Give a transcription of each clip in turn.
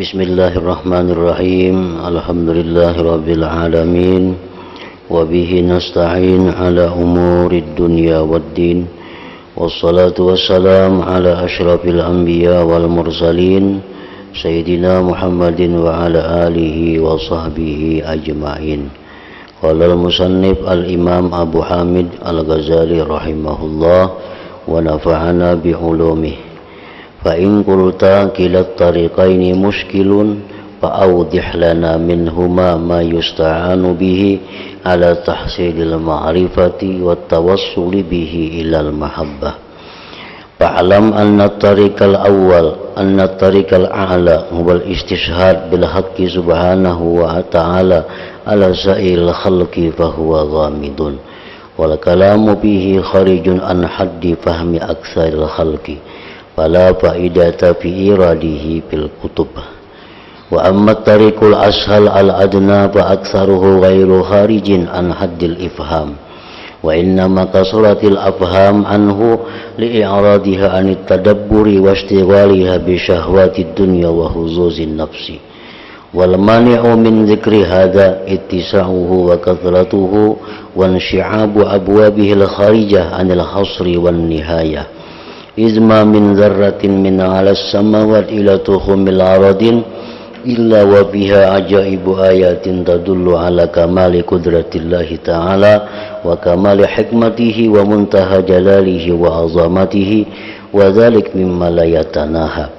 Bismillahirrahmanirrahim. Alhamdulillahirabbil alamin. Wa bihi nasta'in ala umurid dunya waddin. Wassalatu wassalamu ala asyrafil anbiya wal mursalin Sayyidina Muhammadin wa ala alihi wa sahbihi ajma'in. Qala al-musannif al-imam Abu Hamid al-Ghazali rahimahullah wa nafa'ana bi ulumihi. Fa in qulta kilat tariqaini mushkilun fa awdih lana minhuma ma yusta'anu bihi ala tahsilil ma'rifati wat tawassuli bihi ilal mahabbah. Fa'lam anna at-tariqal awwal anna at-tariqal a'la huwa al-istishhad bil haqqi subhanahu wa ta'ala ala sa'il khalqi fa huwa ghamidun wal kalamu bihi kharijun an haddi fahmi aktsaril khalqi fala fa'idata fi iradihi bil kutub. Wa amma tariqul ashal al adna fa aktsaruhu ghairu kharijin an haddil ifham wa innama kasratil afham anhu li i'radiha anit tadabburi wa ishtighaliha bi syahwatid dunya wa huzuzin nafsi wal mani'u min dzikri hadza ittisa'uhu wa kathratuhu wa insyi'abu abwabihil kharijah anil hasri wan nihayah izma min dzarratin min 'alas samawati ila tukhumil aradin illa wa biha ajaibu ayatin tadullu ala kamali qudratillahi ta'ala wa kamali hikmatihi wa muntaha jalalihi wa azamatihi wa dzalik mimma la yatanaha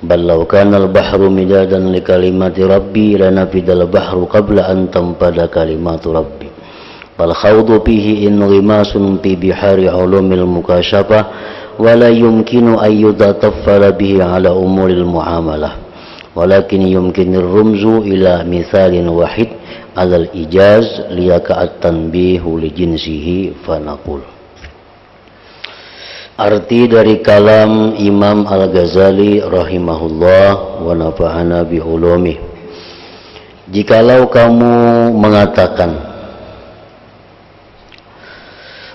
bal law kana al-bahru midadan li kalimati rabbi lanafidal bahru qabla an tanfada kalimatu rabbi fal khawdu fihi inrimasun fi bihari ulumil mukashafah wala yumkinu ayyudataffala bihi ala umuril muamalah walakin yumkinir rumzu ila mithalin wahid alal ijaz liyaka'at tanbihu li jinsihi fanaqul. Arti dari kalam Imam Al-Ghazali rahimahullah wa nafa'ana bi ulumih. Jikalau kamu mengatakan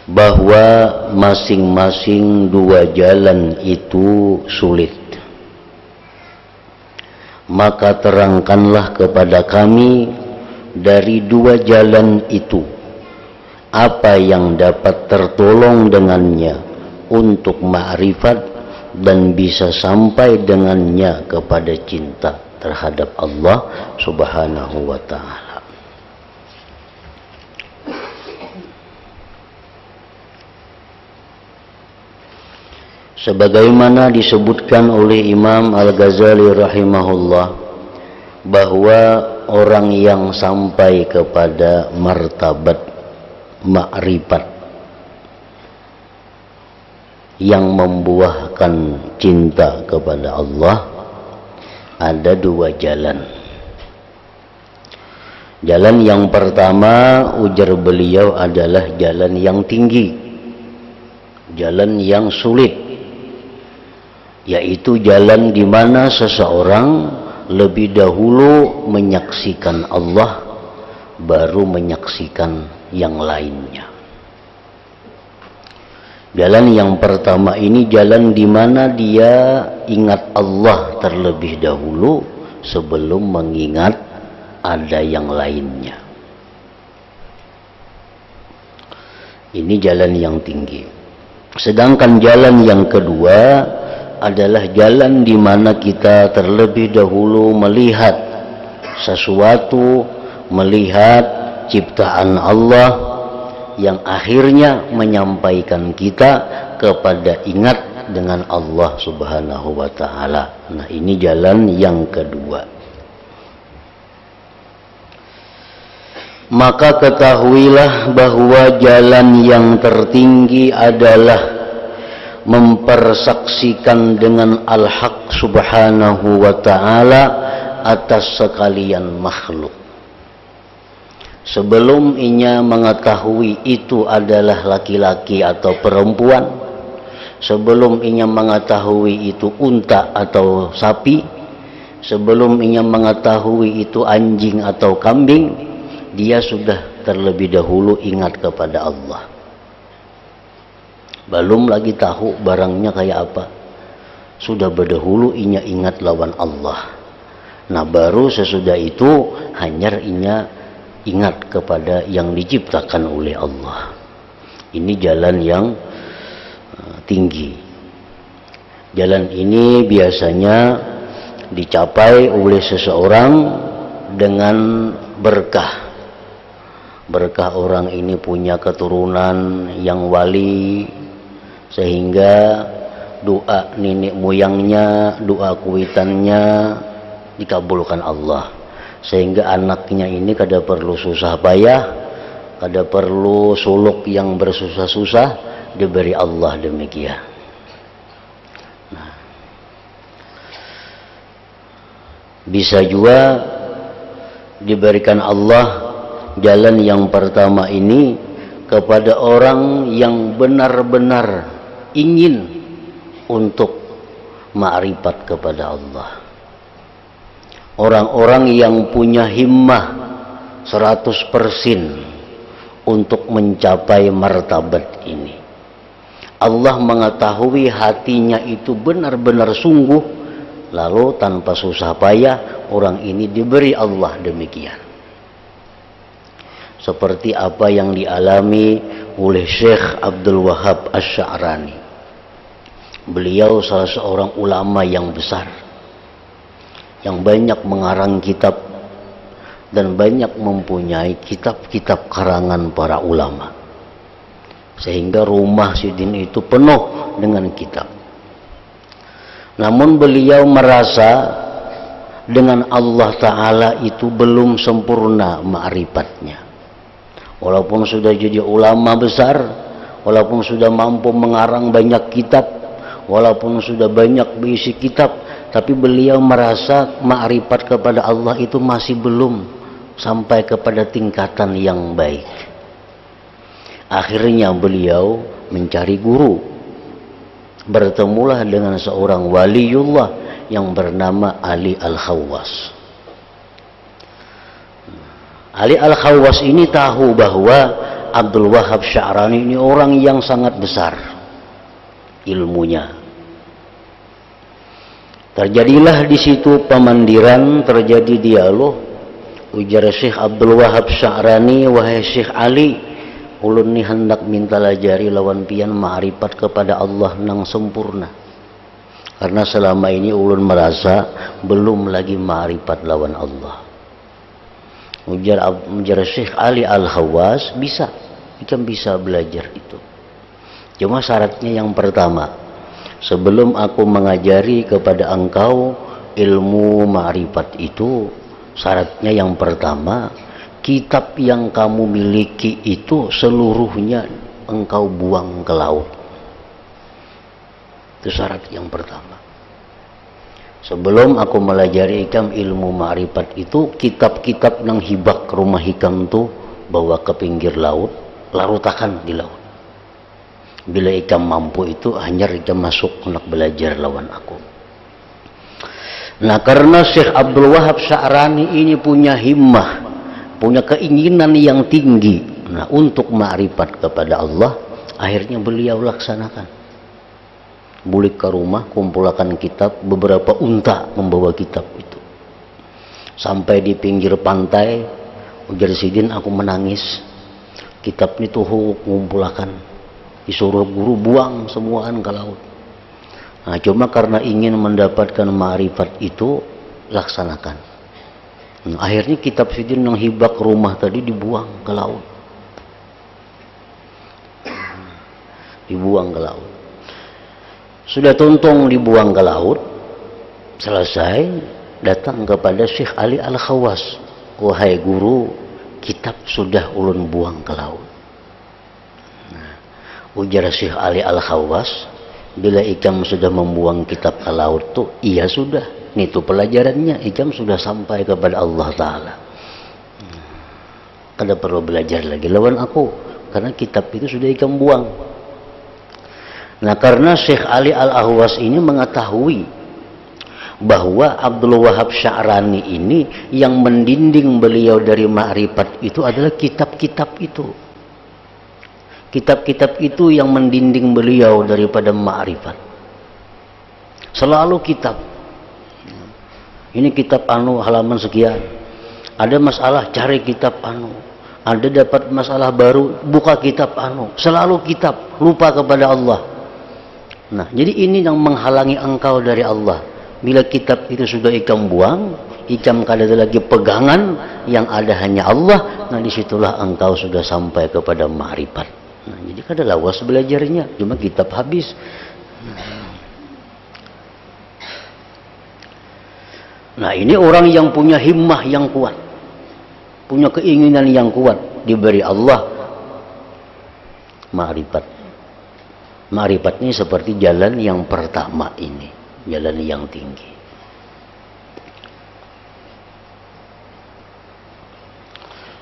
bahwa masing-masing dua jalan itu sulit, maka terangkanlah kepada kami dari dua jalan itu apa yang dapat tertolong dengannya untuk ma'rifat dan bisa sampai dengannya kepada cinta terhadap Allah subhanahu wa ta'ala. Sebagaimana disebutkan oleh Imam Al-Ghazali rahimahullah bahwa orang yang sampai kepada martabat ma'rifat yang membuahkan cinta kepada Allah ada dua jalan. Jalan yang pertama, ujar beliau, adalah jalan yang tinggi, jalan yang sulit, yaitu jalan di mana seseorang lebih dahulu menyaksikan Allah baru menyaksikan yang lainnya. Jalan yang pertama ini jalan di mana dia ingat Allah terlebih dahulu sebelum mengingat ada yang lainnya. Ini jalan yang tinggi. Sedangkan jalan yang kedua adalah jalan di mana kita terlebih dahulu melihat sesuatu, melihat ciptaan Allah yang akhirnya menyampaikan kita kepada ingat dengan Allah subhanahu wa ta'ala. Nah, ini jalan yang kedua. Maka ketahuilah bahwa jalan yang tertinggi adalah mempersaksikan dengan Al-Haq subhanahu wa ta'ala atas sekalian makhluk. Sebelum inya mengetahui itu adalah laki-laki atau perempuan, sebelum inya mengetahui itu unta atau sapi, sebelum inya mengetahui itu anjing atau kambing, dia sudah terlebih dahulu ingat kepada Allah. Belum lagi tahu barangnya kayak apa, sudah berdahulu inya ingat lawan Allah. Nah baru sesudah itu hanya ingat kepada yang diciptakan oleh Allah. Ini jalan yang tinggi. Jalan ini biasanya dicapai oleh seseorang dengan berkah. Berkah orang ini punya keturunan yang wali, sehingga doa nenek moyangnya, doa kuitannya dikabulkan Allah, sehingga anaknya ini kada perlu susah payah, kada perlu suluk yang bersusah-susah, diberi Allah demikian. Nah, bisa juga diberikan Allah jalan yang pertama ini kepada orang yang benar-benar ingin untuk ma'rifat kepada Allah. Orang-orang yang punya himmah 100% untuk mencapai martabat ini. Allah mengetahui hatinya itu benar-benar sungguh, lalu tanpa susah payah orang ini diberi Allah demikian. Seperti apa yang dialami oleh Syekh Abdul Wahab Asy-Sya'rani. Beliau salah seorang ulama yang besar, yang banyak mengarang kitab dan banyak mempunyai kitab-kitab karangan para ulama, sehingga rumah Sidin itu penuh dengan kitab. Namun beliau merasa dengan Allah Ta'ala itu belum sempurna ma'rifatnya. Walaupun sudah jadi ulama besar, walaupun sudah mampu mengarang banyak kitab, walaupun sudah banyak berisi kitab, tapi beliau merasa ma'rifat kepada Allah itu masih belum sampai kepada tingkatan yang baik. Akhirnya beliau mencari guru. Bertemulah dengan seorang waliullah yang bernama Ali Al-Khawwas. Ali Al-Khawwas ini tahu bahwa Abdul Wahab Sya'rani ini orang yang sangat besar ilmunya. Terjadilah di situ pemandiran, terjadi dialog. Ujar Syekh Abdul Wahab Sya'rani, wahai Syekh Ali, ulun ni hendak minta lajari lawan pian ma'rifat kepada Allah nang sempurna. Karena selama ini ulun merasa belum lagi ma'rifat lawan Allah. Ujar Syekh Ali Al-Khawwas, bisa, kita bisa belajar itu. Cuma syaratnya yang pertama, sebelum aku mengajari kepada engkau ilmu ma'rifat itu, syaratnya yang pertama, kitab yang kamu miliki itu seluruhnya engkau buang ke laut. Itu syarat yang pertama. Sebelum aku melajari ikam ilmu ma'rifat itu, kitab-kitab nang hibak rumah hikam tu bawa ke pinggir laut, larutakan di laut. Bila ikam mampu itu, hanya ikam masuk hendak belajar lawan aku. Nah, karena Syekh Abdul Wahab Sya'rani ini punya himmah, punya keinginan yang tinggi, nah, untuk ma'rifat kepada Allah, akhirnya beliau laksanakan. Bulik ke rumah, kumpulkan kitab, beberapa unta membawa kitab itu. Sampai di pinggir pantai, ujar Sidin, aku menangis. Kitab itu kumpulkan, disuruh guru buang semuaan ke laut. Nah, cuma karena ingin mendapatkan ma'rifat itu, laksanakan. Nah, akhirnya kitab Sidin yang hibak rumah tadi dibuang ke laut. Dibuang ke laut. Sudah tuntung dibuang ke laut, selesai, datang kepada Syekh Ali Al-Khawwas. Wahai guru, kitab sudah ulun buang ke laut. Nah, ujar Syekh Ali Al-Khawwas, bila ikam sudah membuang kitab ke laut tuh, iya sudah. Itu pelajarannya, ikam sudah sampai kepada Allah Ta'ala. Kada perlu belajar lagi lawan aku, karena kitab itu sudah ikam buang. Nah, karena Syekh Ali Al-Ahwas ini mengetahui bahwa Abdul Wahab Sya'rani ini yang mendinding beliau dari ma'rifat itu adalah kitab-kitab itu. Kitab-kitab itu yang mendinding beliau daripada ma'rifat. Selalu kitab. ini kitab anu halaman sekian. Ada masalah, cari kitab anu. Ada dapat masalah baru, buka kitab anu. Selalu kitab, lupa kepada Allah. Nah, jadi ini yang menghalangi engkau dari Allah. Bila kitab itu sudah ikam buang, ikam kada ada lagi pegangan, yang ada hanya Allah, nah disitulah engkau sudah sampai kepada ma'rifat. Nah, jadi kada lawas belajarnya, cuma kitab habis. Nah, ini orang yang punya himmah yang kuat, punya keinginan yang kuat, diberi Allah ma'rifat. Ma'rifat ini seperti jalan yang pertama ini, jalan yang tinggi.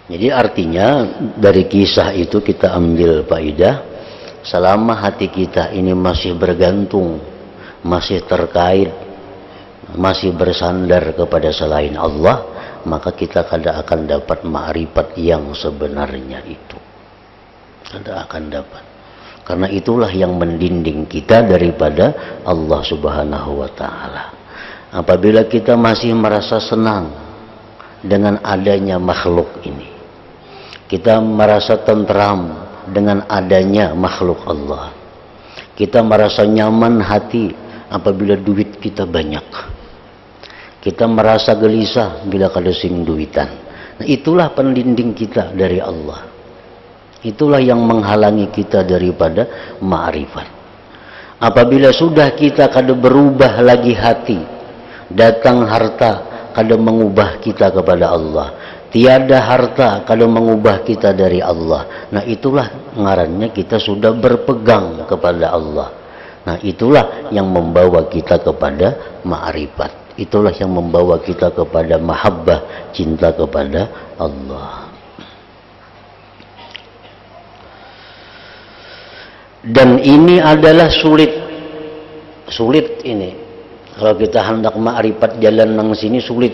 Jadi artinya dari kisah itu kita ambil faedah, selama hati kita ini masih bergantung, masih terkait, masih bersandar kepada selain Allah, maka kita kada akan dapat ma'rifat yang sebenarnya itu. Kada akan dapat. Karena itulah yang mendinding kita daripada Allah Subhanahu wa Ta'ala. Apabila kita masih merasa senang dengan adanya makhluk ini, kita merasa tentram dengan adanya makhluk Allah, kita merasa nyaman hati apabila duit kita banyak, kita merasa gelisah bila kada sing duitan. Nah, itulah pendinding kita dari Allah. Itulah yang menghalangi kita daripada ma'rifat. Apabila sudah kita kada berubah lagi hati, datang harta kada mengubah kita kepada Allah, tiada harta kada mengubah kita dari Allah. Nah, itulah ngarannya kita sudah berpegang kepada Allah. Nah, itulah yang membawa kita kepada ma'rifat. Itulah yang membawa kita kepada mahabbah, cinta kepada Allah. Dan ini adalah sulit ini. Kalau kita hendak ma'rifat jalan nang sini sulit.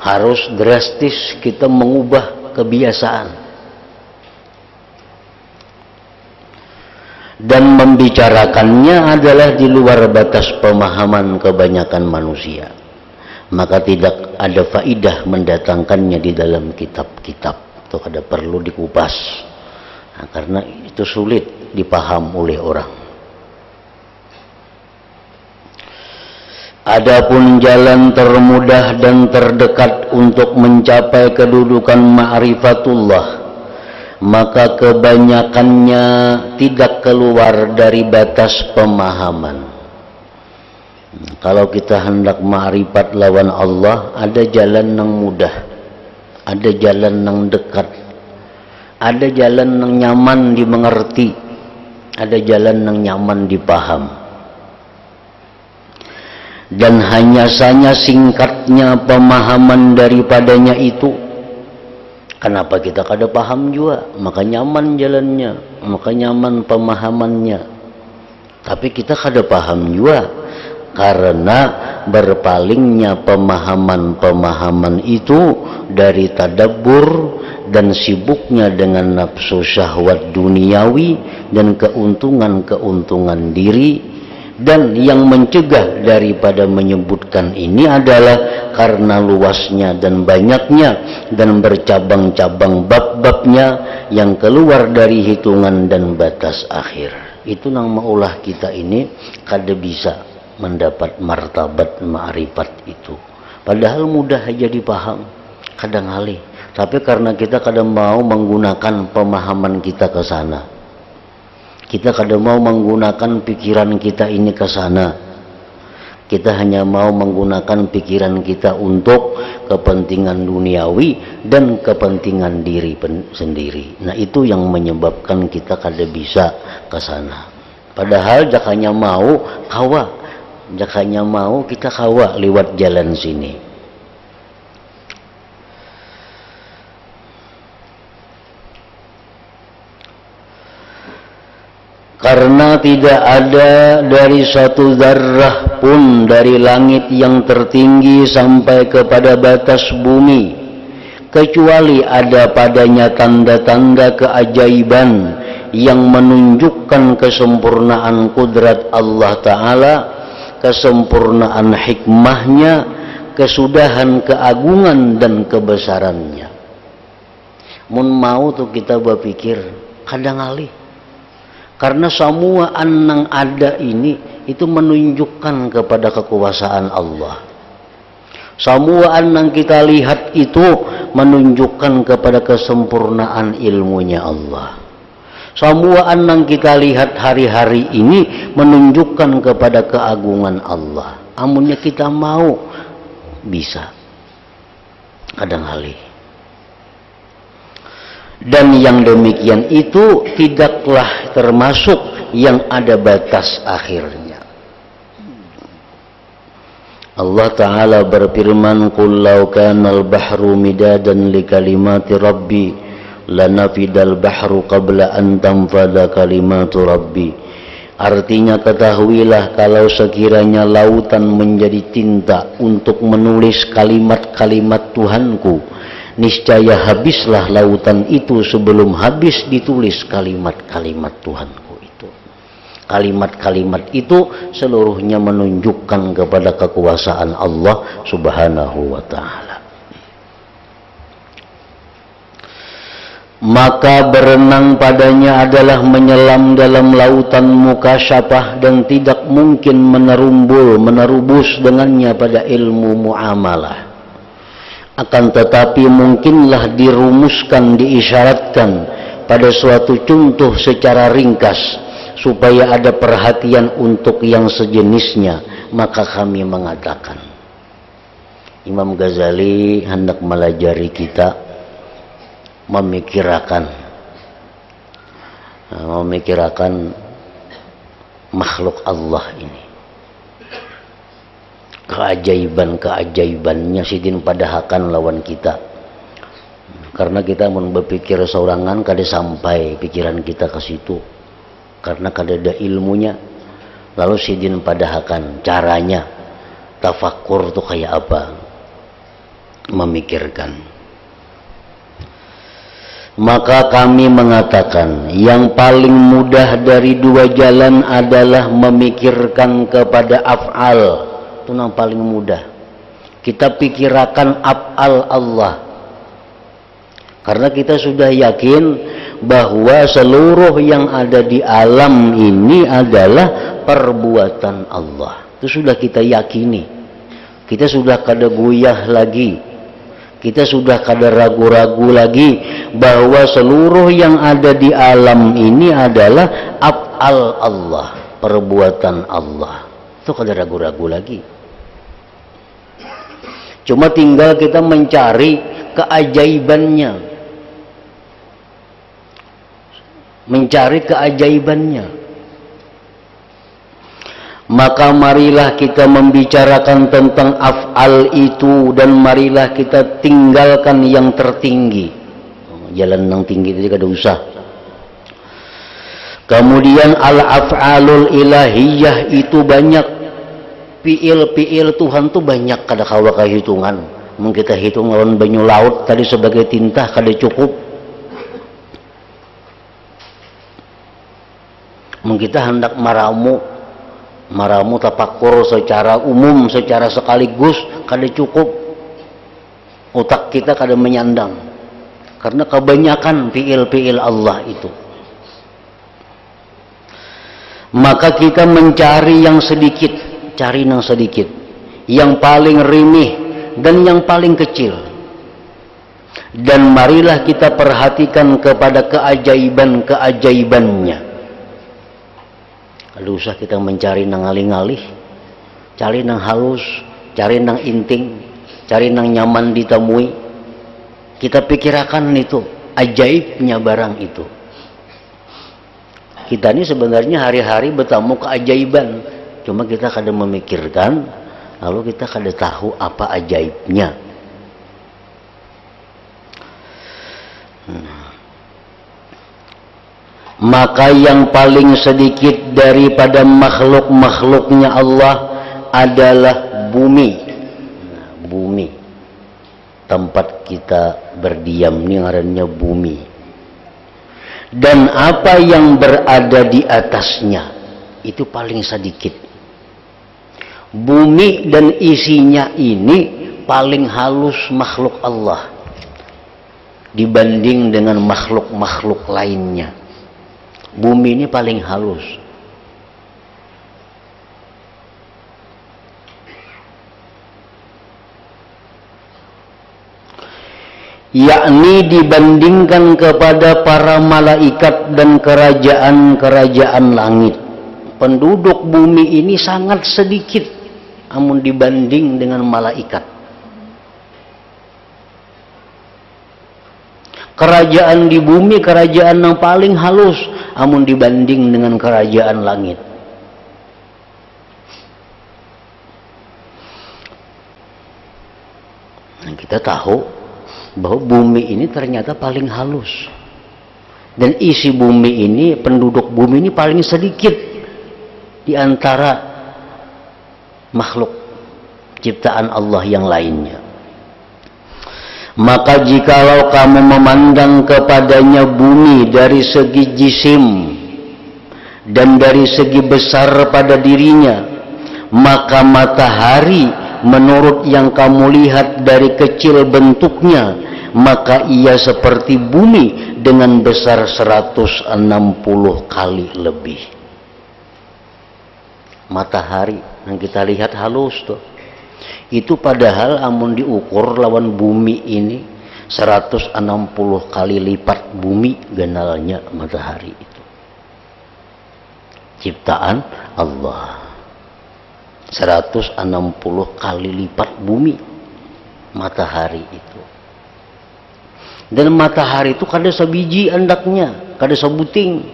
Harus drastis kita mengubah kebiasaan. Dan membicarakannya adalah di luar batas pemahaman kebanyakan manusia. Maka tidak ada faidah mendatangkannya di dalam kitab-kitab. Itu ada perlu dikupas. Nah, karena itu sulit dipaham oleh orang. Adapun jalan termudah dan terdekat untuk mencapai kedudukan ma'rifatullah, maka kebanyakannya tidak keluar dari batas pemahaman. Kalau kita hendak ma'rifat lawan Allah, ada jalan yang mudah, ada jalan yang dekat, ada jalan yang nyaman dimengerti, ada jalan yang nyaman dipaham. Dan hanya saja singkatnya pemahaman daripadanya itu. Kenapa kita kada paham juga? Maka nyaman jalannya, maka nyaman pemahamannya. Tapi kita kada paham juga, karena berpalingnya pemahaman-pemahaman itu dari tadabbur dan sibuknya dengan nafsu syahwat duniawi dan keuntungan-keuntungan diri. Dan yang mencegah daripada menyebutkan ini adalah karena luasnya dan banyaknya dan bercabang-cabang bab-babnya yang keluar dari hitungan dan batas akhir. Itu nang maulah kita ini kada bisa mendapat martabat ma'rifat itu. Padahal mudah aja dipaham, kadang ngalih. Tapi karena kita kadang mau menggunakan pemahaman kita ke sana, kita kadang mau menggunakan pikiran kita ini ke sana, kita hanya mau menggunakan pikiran kita untuk kepentingan duniawi dan kepentingan diri sendiri. Nah, itu yang menyebabkan kita kada bisa ke sana. Padahal jakanya mau kawa, jakanya mau kita kawa lewat jalan sini. Karena tidak ada dari satu zarrah pun dari langit yang tertinggi sampai kepada batas bumi, kecuali ada padanya tanda-tanda keajaiban yang menunjukkan kesempurnaan kudrat Allah Ta'ala kesempurnaan hikmahnya, kesudahan keagungan dan kebesarannya. Mun mau tuh kita berpikir kadang alih, karena semua anang ada ini itu menunjukkan kepada kekuasaan Allah. Semua anang kita lihat itu menunjukkan kepada kesempurnaan ilmunya Allah. Semua anang kita lihat hari-hari ini menunjukkan kepada keagungan Allah. Amunnya kita mau, bisa. Kadang kali. Dan yang demikian itu tidaklah termasuk yang ada batas akhirnya. Allah Ta'ala berfirman, qul law kana al-bahru midadan li kalimati rabbi lanafidal bahru qabla an tanfada kalimatu rabbi. Artinya, ketahuilah kalau sekiranya lautan menjadi tinta untuk menulis kalimat-kalimat Tuhanku, niscaya habislah lautan itu sebelum habis ditulis kalimat-kalimat Tuhanku itu. Kalimat-kalimat itu seluruhnya menunjukkan kepada kekuasaan Allah Subhanahu wa Ta'ala. Maka berenang padanya adalah menyelam dalam lautan mukasyafah dan tidak mungkin menerubus dengannya pada ilmu muamalah. Akan tetapi mungkinlah dirumuskan, diisyaratkan pada suatu contoh secara ringkas supaya ada perhatian untuk yang sejenisnya. Maka kami mengatakan, Imam Ghazali hendak melajari kita memikirkan makhluk Allah ini, keajaiban-keajaibannya sidin padahakan lawan kita. Karena kita mau berpikir seorangan kada sampai pikiran kita ke situ, karena kada ada ilmunya. Lalu sidin padahakan caranya, tafakur tuh kayak apa, memikirkan. Maka kami mengatakan yang paling mudah dari dua jalan adalah memikirkan kepada af'al. Itu yang paling mudah. Kita pikirkan af'al Allah. Karena kita sudah yakin bahwa seluruh yang ada di alam ini adalah perbuatan Allah. Itu sudah kita yakini. Kita sudah kada guyah lagi. Kita sudah kada ragu-ragu lagi bahwa seluruh yang ada di alam ini adalah af'al Allah, perbuatan Allah. Itu kada ragu-ragu lagi. Cuma tinggal kita mencari keajaibannya. Mencari keajaibannya. Maka marilah kita membicarakan tentang af'al itu, dan marilah kita tinggalkan yang tertinggi. Jalan yang tinggi itu kada usah. Kemudian al-af'alul ilahiyah itu banyak. Fi'il Tuhan itu banyak, kada kawa hitungan. Mung kita hitung lawan banyu laut tadi sebagai tinta kada cukup. Mung kita hendak maramu tapakur secara umum, secara sekaligus kada cukup. Otak kita kada menyandang karena kebanyakan fiil Allah itu. Maka kita mencari yang sedikit, cari yang sedikit, yang paling rimih dan yang paling kecil. Dan marilah kita perhatikan kepada keajaiban-keajaibannya. Kalau usah kita mencari nang alih-alih, cari nang halus, cari nang inting, cari nang nyaman ditemui. Kita pikirkan itu, ajaibnya barang itu. Kita ini sebenarnya hari-hari bertemu keajaiban, cuma kita kada memikirkan, lalu kita kada tahu apa ajaibnya. Maka yang paling sedikit daripada makhluk-makhluknya Allah adalah bumi. Bumi, tempat kita berdiam ini ngarannya bumi. Dan apa yang berada di atasnya itu paling sedikit. Bumi dan isinya ini paling halus makhluk Allah dibanding dengan makhluk-makhluk lainnya. Bumi ini paling halus. Yakni dibandingkan kepada para malaikat dan kerajaan-kerajaan langit. Penduduk bumi ini sangat sedikit, namun dibanding dengan malaikat. Kerajaan di bumi, kerajaan yang paling halus, namun dibanding dengan kerajaan langit. Nah, kita tahu bahwa bumi ini ternyata paling halus, dan isi bumi ini, penduduk bumi ini paling sedikit di antara makhluk ciptaan Allah yang lainnya. Maka jikalau kamu memandang kepadanya bumi dari segi jisim dan dari segi besar pada dirinya, maka matahari menurut yang kamu lihat dari kecil bentuknya, maka ia seperti bumi dengan besar 160 kali lebih. Matahari yang kita lihat halus tuh, itu padahal amun diukur lawan bumi ini 160 kali lipat bumi genalnya matahari itu. Ciptaan Allah. 160 kali lipat bumi matahari itu. Dan matahari itu kada sabiji andaknya, kada sabuting.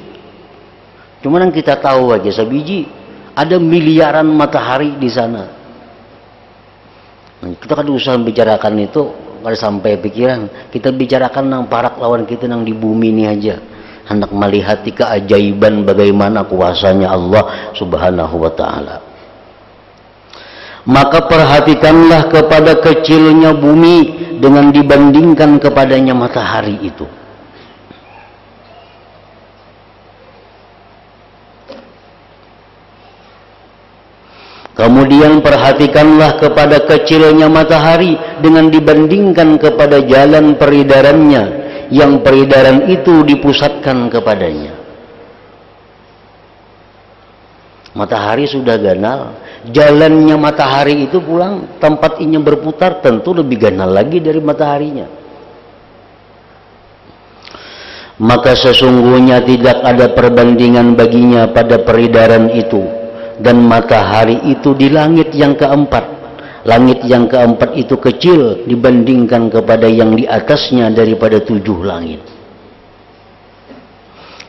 Cuman yang kita tahu aja sabiji, ada miliaran matahari di sana. Kita kada usah bicarakan itu, kada sampai pikiran. Kita bicarakan nang parak lawan kita nang di bumi ini aja. Hendak melihat keajaiban bagaimana kuasanya Allah Subhanahu wa taala. Maka perhatikanlah kepada kecilnya bumi dengan dibandingkan kepadanya matahari itu. Kemudian perhatikanlah kepada kecilnya matahari dengan dibandingkan kepada jalan peredarannya, yang peredaran itu dipusatkan kepadanya. Matahari sudah ganal, jalannya matahari itu pulang, tempat ini berputar tentu lebih ganal lagi dari mataharinya. Maka sesungguhnya tidak ada perbandingan baginya pada peredaran itu, dan matahari itu di langit yang keempat. Langit yang keempat itu kecil dibandingkan kepada yang di atasnya daripada 7 langit.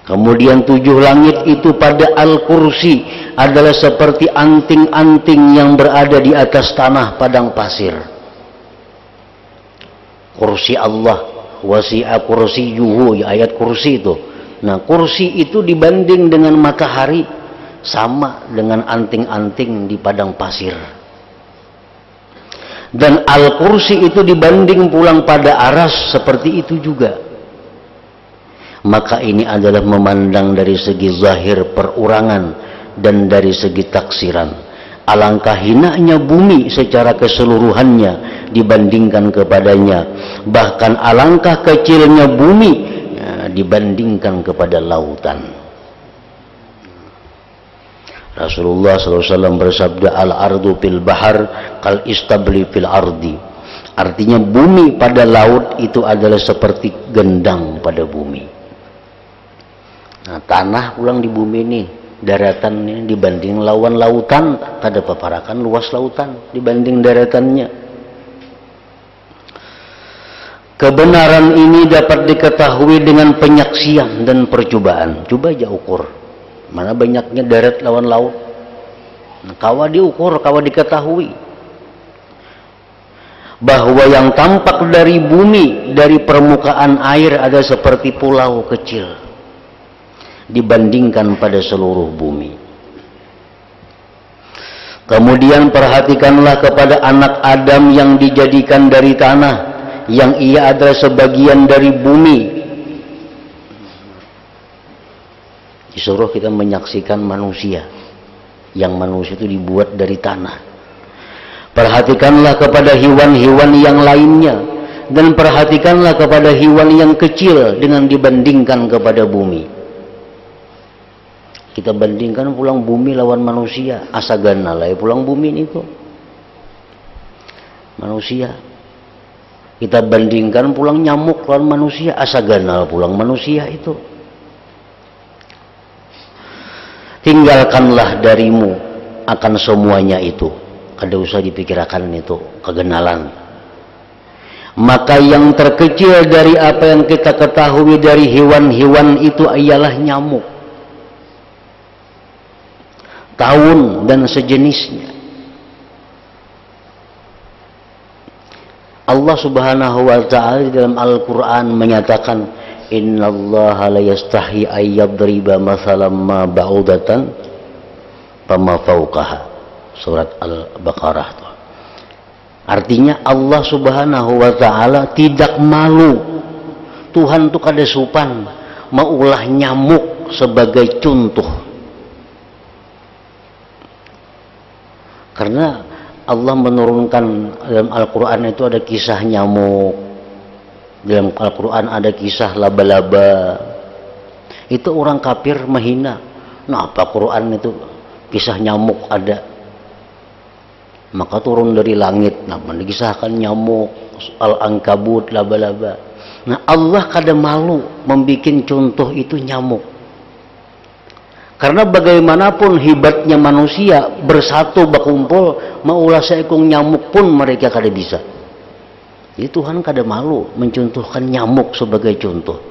Kemudian 7 langit itu pada Al-Kursi adalah seperti anting-anting yang berada di atas tanah padang pasir. Kursi Allah, wasi'a kursiyuhu, ayat kursi itu. Nah, kursi itu dibanding dengan matahari sama dengan anting-anting di padang pasir. Dan Al-Kursi itu dibanding pulang pada aras seperti itu juga. Maka ini adalah memandang dari segi zahir perurangan dan dari segi taksiran. Alangkah hinanya bumi secara keseluruhannya dibandingkan kepadanya. Bahkan alangkah kecilnya bumi dibandingkan kepada lautan. Rasulullah SAW bersabda, al-ardu fil bahar kal istabli fil ardi. Artinya bumi pada laut itu adalah seperti gendang pada bumi. Nah, tanah pulang di bumi ini, daratan ini dibanding lawan lautan, kada paparakan luas lautan dibanding daratannya. Kebenaran ini dapat diketahui dengan penyaksian dan percobaan. Coba aja ukur mana banyaknya darat lawan laut. Nah, kawa diukur, kawa diketahui bahwa yang tampak dari bumi, dari permukaan air ada seperti pulau kecil dibandingkan pada seluruh bumi. Kemudian perhatikanlah kepada anak Adam yang dijadikan dari tanah, yang ia adalah sebagian dari bumi. Disuruh kita menyaksikan manusia, yang manusia itu dibuat dari tanah. Perhatikanlah kepada hewan-hewan yang lainnya, dan perhatikanlah kepada hewan yang kecil dengan dibandingkan kepada bumi. Kita bandingkan pulang bumi lawan manusia, asagana lah pulang bumi itu manusia. Kita bandingkan pulang nyamuk lawan manusia, asagana pulang manusia itu. Tinggalkanlah darimu akan semuanya itu, kada usah dipikirkan itu kegenalan. Maka yang terkecil dari apa yang kita ketahui dari hewan-hewan itu ialah nyamuk, taun dan sejenisnya. Allah Subhanahu wa ta'ala dalam Al-Quran menyatakan, innallaha la yastahi ayyadriba mathalan ma ba'udatan fama fawqaha, surat Al-Baqarah. Artinya Allah Subhanahu wa ta'ala tidak malu, Tuhan tuh kada supan maulah nyamuk sebagai contoh. Karena Allah menurunkan dalam Al-Quran itu ada kisah nyamuk, dalam Al-Quran ada kisah laba-laba. Itu orang kafir menghina, nah apa Quran itu kisah nyamuk ada, maka turun dari langit, nah dikisahkan nyamuk, Al-Ankabut, laba-laba. Nah Allah kada malu membuat contoh itu nyamuk. Karena bagaimanapun hebatnya manusia bersatu berkumpul, maulah seekor nyamuk pun mereka kada bisa. Jadi Tuhan kada malu mencontohkan nyamuk sebagai contoh.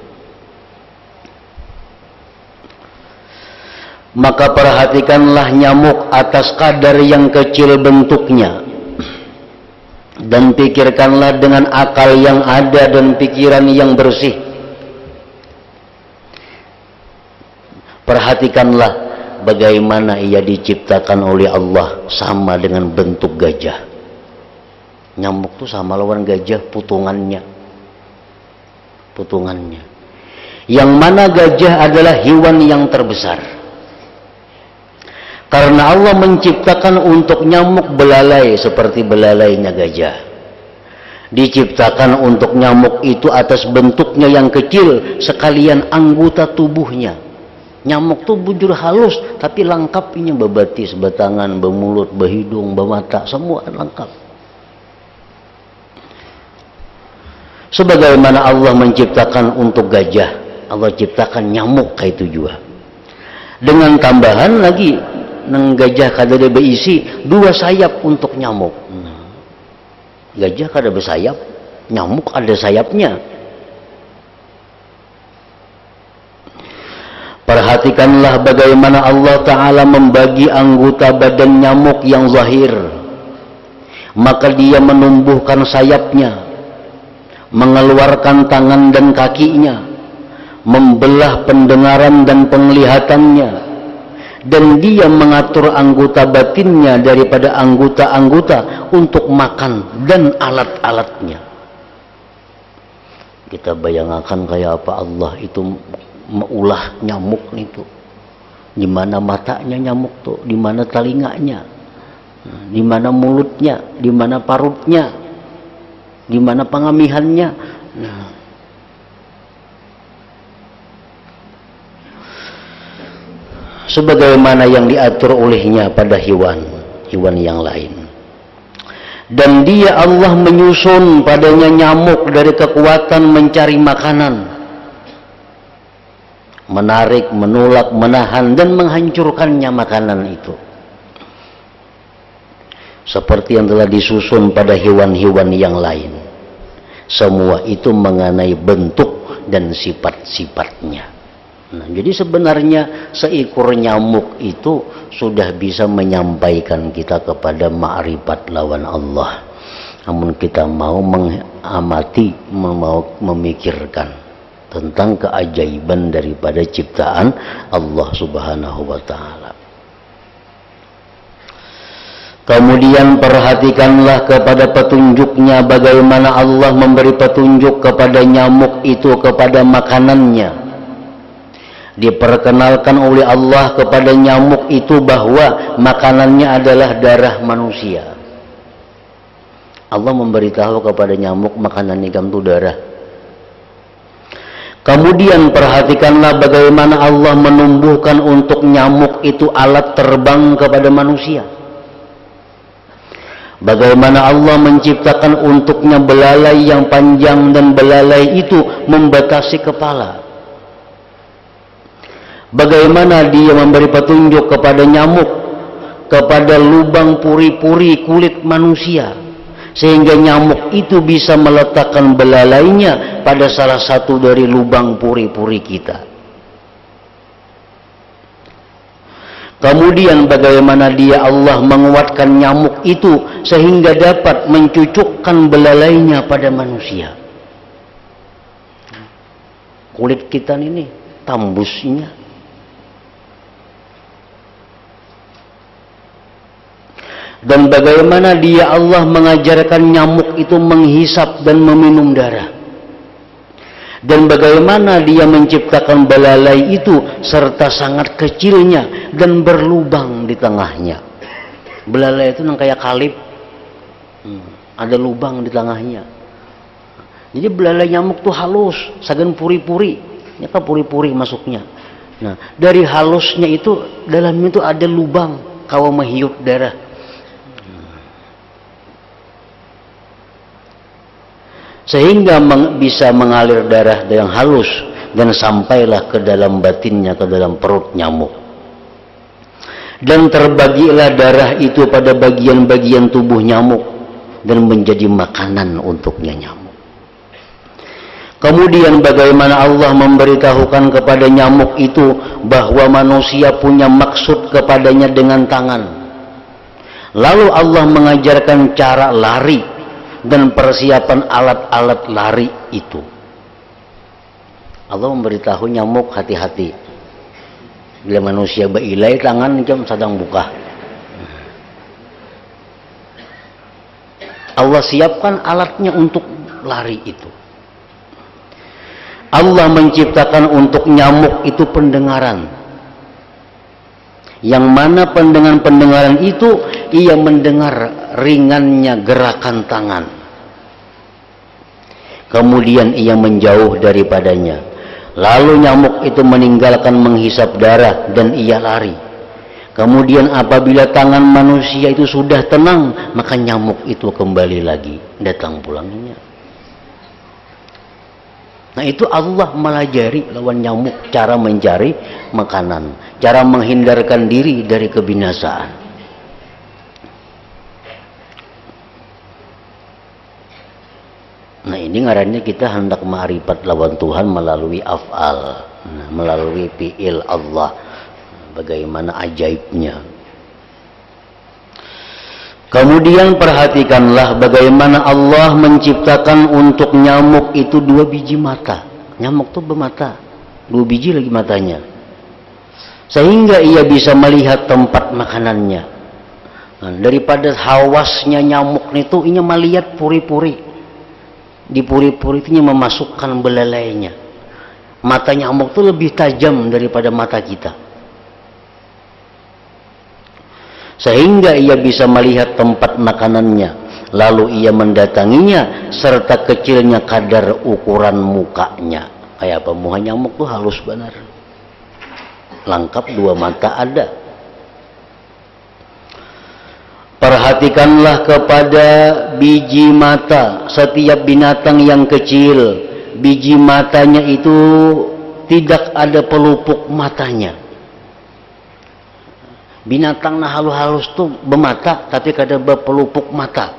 Maka perhatikanlah nyamuk atas kadar yang kecil bentuknya, dan pikirkanlah dengan akal yang ada dan pikiran yang bersih. Perhatikanlah bagaimana ia diciptakan oleh Allah sama dengan bentuk gajah. Nyamuk itu sama lawan gajah putungannya. Yang mana gajah adalah hewan yang terbesar. Karena Allah menciptakan untuk nyamuk belalai seperti belalainya gajah. Diciptakan untuk nyamuk itu atas bentuknya yang kecil sekalian anggota tubuhnya. Nyamuk tuh bujur halus tapi lengkapnya bebatis, betangan, bemulut, behidung, bemata, semua lengkap. Sebagaimana Allah menciptakan untuk gajah, Allah ciptakan nyamuk kayak itu juga. Dengan tambahan lagi, nang gajah kada ada berisi 2 sayap untuk nyamuk. Gajah kada bersayap, nyamuk ada sayapnya. Perhatikanlah bagaimana Allah Ta'ala membagi anggota badan nyamuk yang zahir. Maka dia menumbuhkan sayapnya, mengeluarkan tangan dan kakinya, membelah pendengaran dan penglihatannya, dan dia mengatur anggota batinnya daripada anggota-anggota untuk makan dan alat-alatnya. Kita bayangkan kayak apa Allah itu maulah nyamuk itu, di mana matanya nyamuk tuh, di mana telinganya, di mana mulutnya, di mana parutnya, di mana pengamihannya. Sebagaimana yang diatur olehnya pada hewan yang lain. Dan dia Allah menyusun padanya nyamuk dari kekuatan mencari makanan, menarik, menolak, menahan, dan menghancurkannya makanan itu. Seperti yang telah disusun pada hewan-hewan yang lain. Semua itu mengenai bentuk dan sifat-sifatnya. Nah, jadi sebenarnya seekor nyamuk itu sudah bisa menyampaikan kita kepada ma'rifat lawan Allah. Namun kita mau mengamati, mau memikirkan tentang keajaiban daripada ciptaan Allah Subhanahu wa ta'ala. Kemudian perhatikanlah kepada petunjuknya, bagaimana Allah memberi petunjuk kepada nyamuk itu kepada makanannya. Diperkenalkan oleh Allah kepada nyamuk itu bahwa makanannya adalah darah manusia. Allah memberitahu kepada nyamuk makanan nikam itu darah. Kemudian perhatikanlah bagaimana Allah menumbuhkan untuk nyamuk itu alat terbang kepada manusia. Bagaimana Allah menciptakan untuknya belalai yang panjang dan belalai itu membatasi kepala. Bagaimana Dia memberi petunjuk kepada nyamuk, kepada lubang puri-puri kulit manusia, sehingga nyamuk itu bisa meletakkan belalainya pada salah satu dari lubang puri-puri kita. Kemudian bagaimana Dia Allah menguatkan nyamuk itu sehingga dapat mencucukkan belalainya pada manusia. Kulit kita ini tambusnya. Dan bagaimana Dia Allah mengajarkan nyamuk itu menghisap dan meminum darah. Dan bagaimana Dia menciptakan belalai itu serta sangat kecilnya dan berlubang di tengahnya. Belalai itu yang kayak kalip, ada lubang di tengahnya. Jadi belalai nyamuk tuh halus, sagan puri-puri, ini kan puri-puri masuknya. Nah, dari halusnya itu dalamnya itu ada lubang, kawa menghiup darah. Sehingga bisa mengalir darah yang halus dan sampailah ke dalam batinnya, ke dalam perut nyamuk. Dan terbagilah darah itu pada bagian-bagian tubuh nyamuk dan menjadi makanan untuknya nyamuk. Kemudian bagaimana Allah memberitahukan kepada nyamuk itu bahwa manusia punya maksud kepadanya dengan tangan. Lalu Allah mengajarkan cara lari dan persiapan alat-alat lari itu. Allah memberitahu nyamuk hati-hati. Bila manusia berilai tangan jam sedang buka. Allah siapkan alatnya untuk lari itu. Allah menciptakan untuk nyamuk itu pendengaran. Yang mana pendengaran itu ia mendengar ringannya gerakan tangan. Kemudian ia menjauh daripadanya. Lalu nyamuk itu meninggalkan menghisap darah dan ia lari. Kemudian apabila tangan manusia itu sudah tenang, maka nyamuk itu kembali lagi datang pulangnya. Nah, itu Allah melajari lawan nyamuk cara mencari makanan, cara menghindarkan diri dari kebinasaan. Nah, ini ngarannya kita hendak ma'rifat lawan Tuhan melalui af'al, melalui fi'il Allah. Bagaimana ajaibnya. Kemudian perhatikanlah bagaimana Allah menciptakan untuk nyamuk itu 2 biji mata. Nyamuk itu bermata, 2 biji lagi matanya. Sehingga ia bisa melihat tempat makanannya. Nah, daripada hawasnya nyamuk itu, ia melihat puri-puri. Di puri-puri itu memasukkan belalainya. Mata nyamuk itu lebih tajam daripada mata kita. Sehingga ia bisa melihat tempat makanannya, lalu ia mendatanginya serta kecilnya kadar ukuran mukanya. Kayak apa muka nyamuk tuh halus benar, lengkap 2 mata ada. Perhatikanlah kepada biji mata setiap binatang yang kecil. Biji matanya itu tidak ada pelupuk matanya. Binatang nah halus-halus tuh bermata tapi kada berpelupuk mata.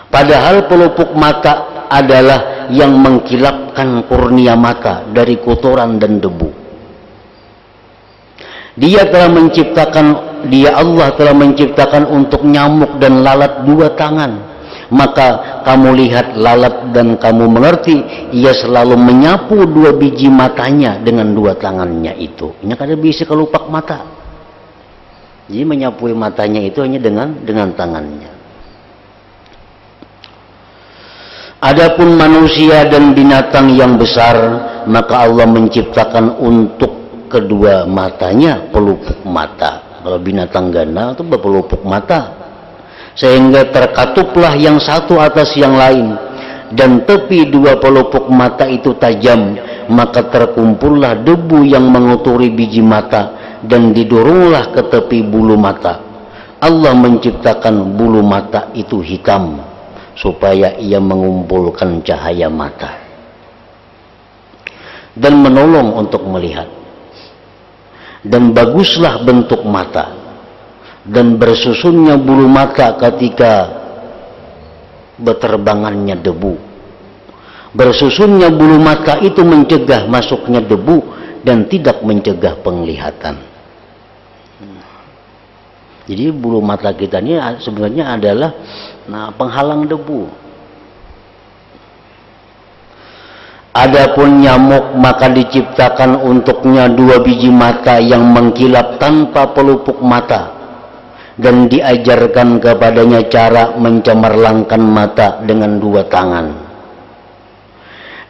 Padahal pelupuk mata adalah yang mengkilapkan kurnia mata dari kotoran dan debu. Allah telah menciptakan untuk nyamuk dan lalat 2 tangan. Maka kamu lihat lalat dan kamu mengerti, ia selalu menyapu 2 biji matanya dengan 2 tangannya itu. Ini kada bisa kelupak mata. Jadi menyapu matanya itu hanya dengan tangannya. Adapun manusia dan binatang yang besar, maka Allah menciptakan untuk kedua matanya pelupuk mata. Kalau binatang ganda itu berpelupuk mata. sehingga terkatuplah yang satu atas yang lain, dan tepi dua pelupuk mata itu tajam, maka terkumpullah debu yang menguturi biji mata, dan didoronglah ke tepi bulu mata. Allah menciptakan bulu mata itu hitam supaya ia mengumpulkan cahaya mata dan menolong untuk melihat. Dan baguslah bentuk mata, dan bersusunnya bulu mata ketika berterbangannya debu. Bersusunnya bulu mata itu mencegah masuknya debu dan tidak mencegah penglihatan. Jadi bulu mata kita ini sebenarnya adalah penghalang debu. Adapun nyamuk, maka diciptakan untuknya dua biji mata yang mengkilap tanpa pelupuk mata, dan diajarkan kepadanya cara mencemerlangkan mata dengan dua tangan.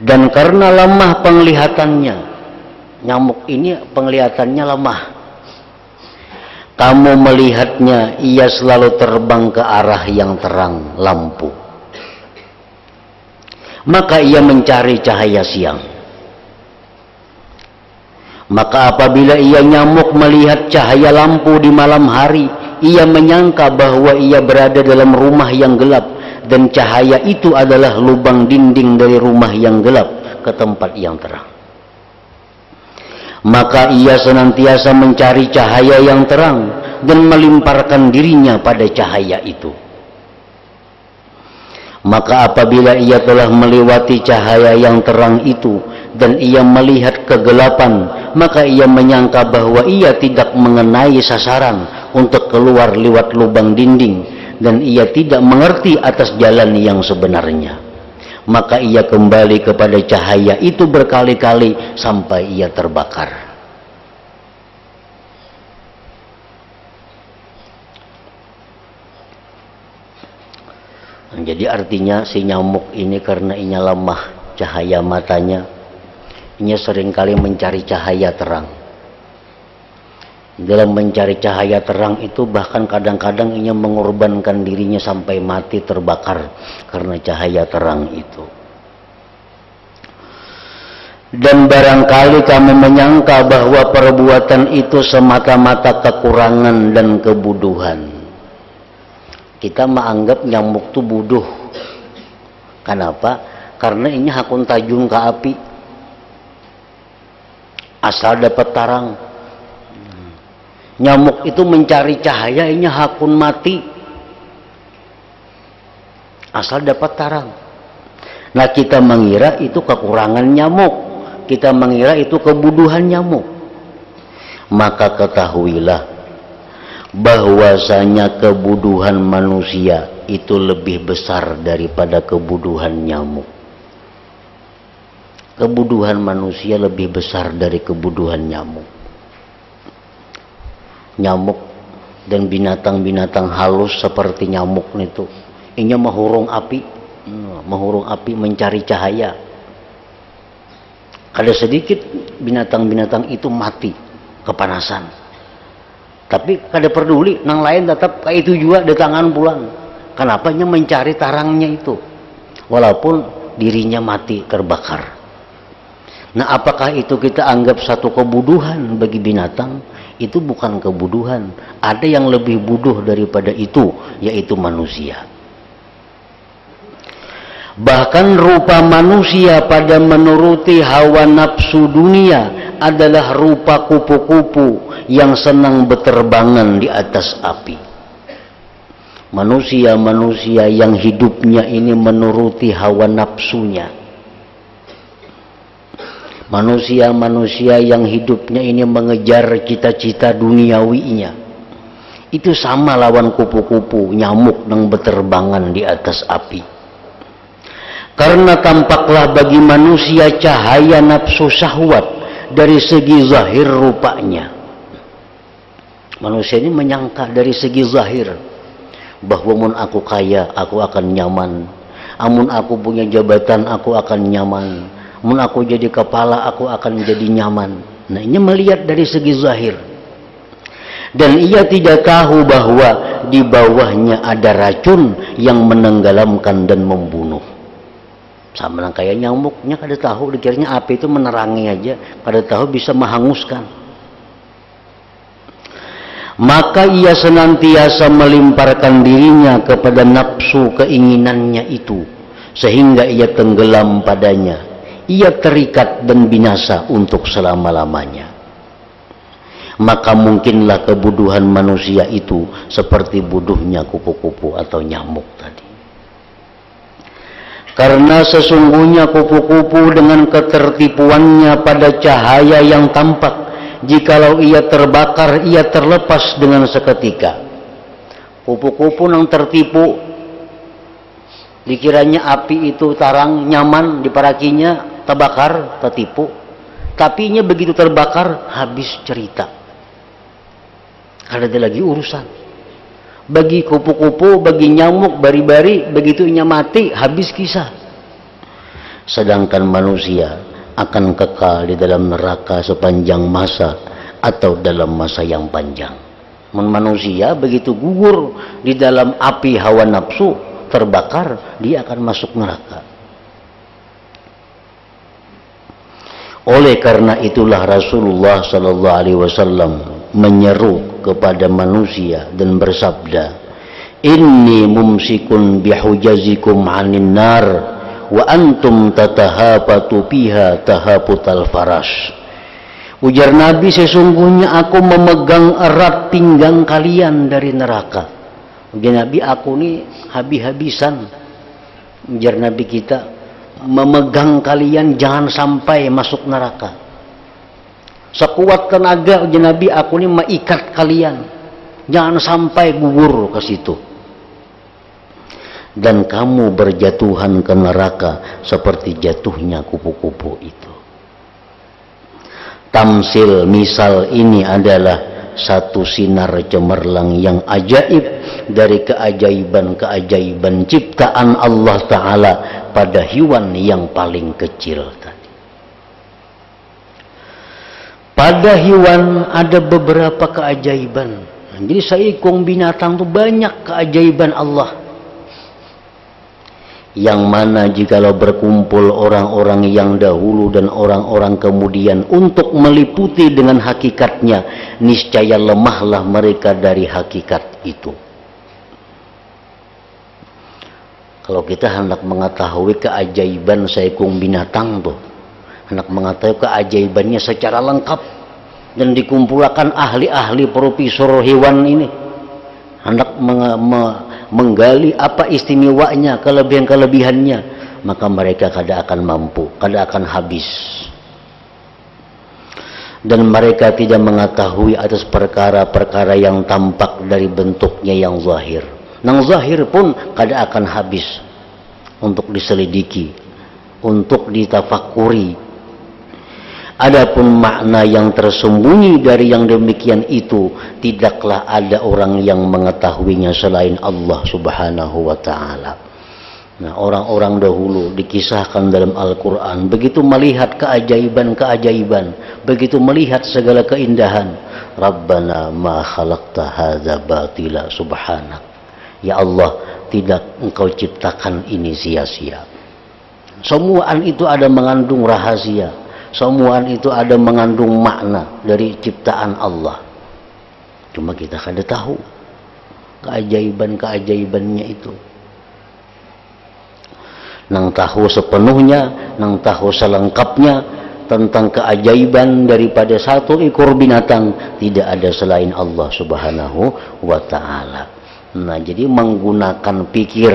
Dan karena lemah penglihatannya, nyamuk ini penglihatannya lemah, kamu melihatnya, ia selalu terbang ke arah yang terang lampu. Maka ia mencari cahaya siang. Maka apabila ia nyamuk melihat cahaya lampu di malam hari, ia menyangka bahwa ia berada dalam rumah yang gelap, dan cahaya itu adalah lubang dinding dari rumah yang gelap ke tempat yang terang. Maka ia senantiasa mencari cahaya yang terang dan melimparkan dirinya pada cahaya itu. Maka apabila ia telah melewati cahaya yang terang itu dan ia melihat kegelapan, maka ia menyangka bahwa ia tidak mengenai sasaran untuk keluar lewat lubang dinding, dan ia tidak mengerti atas jalan yang sebenarnya. Maka ia kembali kepada cahaya itu berkali-kali sampai ia terbakar. Jadi artinya si nyamuk ini karena inya lemah cahaya matanya, inya seringkali mencari cahaya terang. Dalam mencari cahaya terang itu bahkan kadang-kadang inya mengorbankan dirinya sampai mati terbakar karena cahaya terang itu. Dan barangkali kamu menyangka bahwa perbuatan itu semata-mata kekurangan dan kebodohan. Kita menganggap nyamuk itu bodoh. Kenapa? Karena ini hakun tajung ke api. Asal dapat tarang. Nyamuk itu mencari cahaya, ini hakun mati. Asal dapat tarang. Nah, kita mengira itu kekurangan nyamuk. Kita mengira itu kebodohan nyamuk. Maka ketahuilah bahwasanya kebodohan manusia itu lebih besar daripada kebodohan nyamuk. Kebodohan manusia lebih besar dari kebodohan nyamuk. Nyamuk dan binatang-binatang halus seperti nyamuk itu, inya menghurung api mencari cahaya. Ada sedikit binatang-binatang itu mati kepanasan. Tapi kada peduli, nang lain tetap kayak itu juga di tangan pulang. Kenapa? Nya mencari tarangnya itu, walaupun dirinya mati terbakar. Nah, apakah itu kita anggap satu kebodohan bagi binatang? Itu bukan kebodohan. Ada yang lebih bodoh daripada itu, yaitu manusia. Bahkan rupa manusia pada menuruti hawa nafsu dunia adalah rupa kupu-kupu yang senang berterbangan di atas api. Manusia-manusia yang hidupnya ini menuruti hawa nafsunya. Manusia-manusia yang hidupnya ini mengejar cita-cita duniawinya. Itu sama lawan kupu-kupu, nyamuk yang berterbangan di atas api. Karena tampaklah bagi manusia cahaya nafsu syahwat dari segi zahir rupanya. Manusia ini menyangka dari segi zahir bahwa mun aku kaya aku akan nyaman, amun aku punya jabatan aku akan nyaman, mun aku jadi kepala aku akan jadi nyaman. Nah, ini melihat dari segi zahir. Dan ia tidak tahu bahwa di bawahnya ada racun yang menenggelamkan dan membunuh. Sama lah kayak nyamuknya, kada tahu, dikiranya api itu menerangi aja, kada tahu bisa menghanguskan. Maka ia senantiasa melimparkan dirinya kepada nafsu keinginannya itu, sehingga ia tenggelam padanya. Ia terikat dan binasa untuk selama-lamanya. Maka mungkinlah kebodohan manusia itu seperti bodohnya kupu-kupu atau nyamuk tadi. Karena sesungguhnya kupu-kupu dengan ketertipuannya pada cahaya yang tampak, jikalau ia terbakar, ia terlepas dengan seketika. Kupu-kupu yang tertipu, dikiranya api itu tarang, nyaman, diparakinya, terbakar, tertipu. Tapi nya begitu terbakar, habis cerita. Ada lagi urusan. Bagi kupu-kupu, bagi nyamuk, bari-bari, begitu nya mati, habis kisah. Sedangkan manusia akan kekal di dalam neraka sepanjang masa atau dalam masa yang panjang. Manusia begitu gugur di dalam api hawa nafsu, terbakar, dia akan masuk neraka. Oleh karena itulah Rasulullah sallallahu alaihi wasallam menyeru kepada manusia dan bersabda, "Inni mumsikun bihujazikum 'anin nar wa antum tatahapatu fiha tahaputal farash." Ujar Nabi, sesungguhnya aku memegang erat pinggang kalian dari neraka. Ujar Nabi, aku nih habis-habisan. Ujar Nabi kita, memegang kalian jangan sampai masuk neraka. Sekuat tenaga ujar Nabi, aku ini mengikat kalian jangan sampai gugur ke situ. Dan kamu berjatuhan ke neraka seperti jatuhnya kupu-kupu itu. Tamsil, misal ini adalah satu sinar cemerlang yang ajaib dari keajaiban-keajaiban ciptaan Allah Ta'ala pada hewan yang paling kecil tadi. Pada hewan ada beberapa keajaiban. Jadi seekor binatang itu banyak keajaiban Allah. Yang mana jikalau berkumpul orang-orang yang dahulu dan orang-orang kemudian untuk meliputi dengan hakikatnya, niscaya lemahlah mereka dari hakikat itu. Kalau kita hendak mengetahui keajaiban seekor binatang tuh, hendak mengetahui keajaibannya secara lengkap dan dikumpulkan ahli-ahli profesor hewan ini, hendak menggali apa istimewanya, kelebihan-kelebihannya, maka mereka kada akan mampu, kada akan habis. Dan mereka tidak mengetahui atas perkara-perkara yang tampak dari bentuknya yang zahir. Yang zahir pun kada akan habis untuk diselidiki, untuk ditafakuri. Adapun makna yang tersembunyi dari yang demikian itu, tidaklah ada orang yang mengetahuinya selain Allah Subhanahu wa Ta'ala. Nah, orang-orang dahulu dikisahkan dalam Al-Quran, begitu melihat keajaiban-keajaiban, begitu melihat segala keindahan, Rabbana ma khalaqta hadza batila subhanak. Ya Allah, tidak engkau ciptakan ini sia-sia. Semuaan itu ada mengandung rahasia. Semuaan itu ada mengandung makna dari ciptaan Allah. Cuma kita kada tahu keajaiban-keajaibannya itu. Nang tahu sepenuhnya, nang tahu selengkapnya tentang keajaiban daripada satu ekor binatang, tidak ada selain Allah Subhanahu wa Ta'ala. Nah, jadi menggunakan pikir,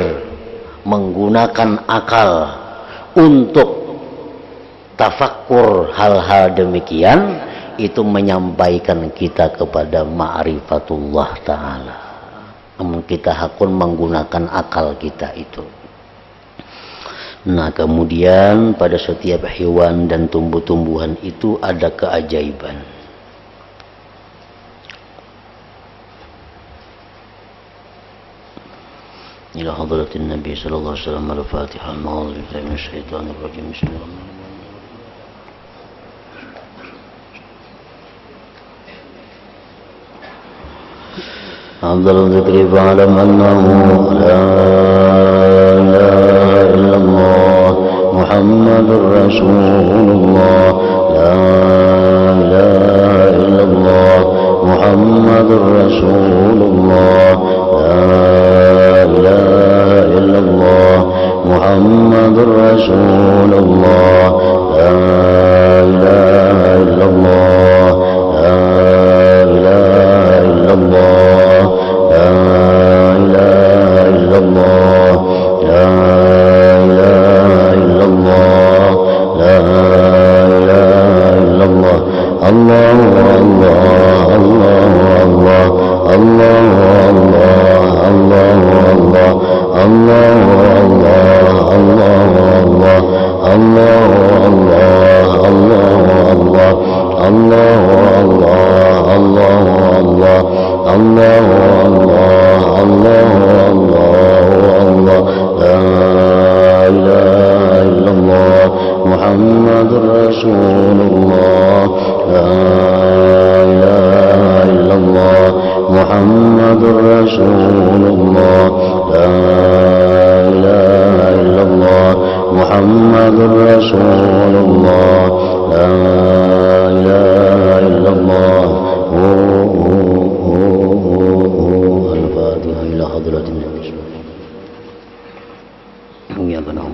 menggunakan akal untuk tafakkur hal-hal demikian, itu menyampaikan kita kepada ma'rifatullah Ta'ala. Namun kita hakun menggunakan akal kita itu. Nah, kemudian pada setiap hewan dan tumbuh-tumbuhan itu ada keajaiban. Ila hadratin Nabi sallallahu alaihi wasallam al-Fatihah. A'udzu billahi minasyaitonir rajim. Bismillahirrahmanirrahim. أفضل الذكر فاعلم أنه لا إله إلا الله محمد رسول الله لا إله إلا الله محمد رسول الله لا إله إلا الله محمد رسول الله لا إله إلا الله لا إله إلا الله لا إله إلا الله لا إله إلا الله لا إله إلا الله الله الله الله الله الله الله الله الله الله الله الله الله الله الله الله الله الله الله لا إله إلا الله محمد رسول الله لا إله إلا الله محمد رسول الله لا إله إلا الله محمد رسول الله لا إله إلا الله الفاتحة إلى حضرة النبي صلى الله عليه وسلم يا بنام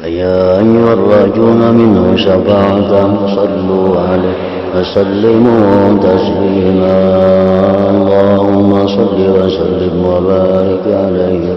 فيا أيها الراجون منه شفاعة صلوا عليه وسلموا تسليما اللهم صل وسلم وبارك عليه